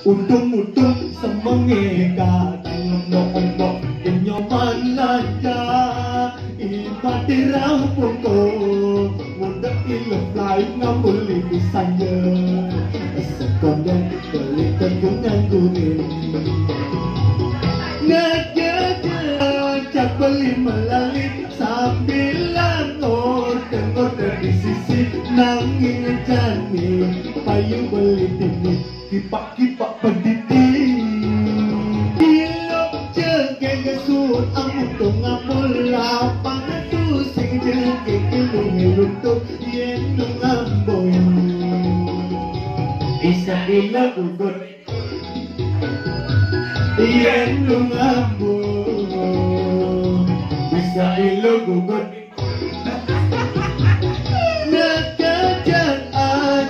Udung-udung semengeka Ngomong-ngomong inyoman aja Ibadi rampung ko Muda ilang lain ngambuli bisanya Sekondong beli kegungan kuning Ngajak beli melalui sambilan Ngor dari sisi nangin jani Payu beli dini kipak-kipak pendidi Ilok jengeng gesur amutung ngapul lapangan tu sing jengeng ilung-ilung yenung amboy Isa ilok ugot yenung amboy Isa ilok ugot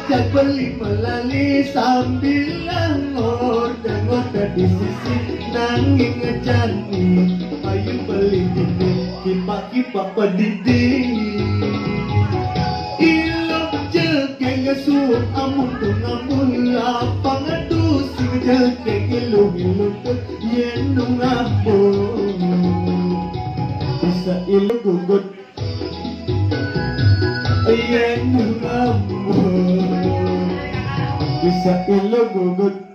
Ajak beli melalui sambilan ngor-ngor di sisi nanging ngejani Payu beli dini kipak-kipak pendidi Ilok jengeng ngesur amutung amun lapangan tu sing jengeng ilung-ilung yenung ambon Bisa ilok gugut yenung ambon Bisa ilok gugut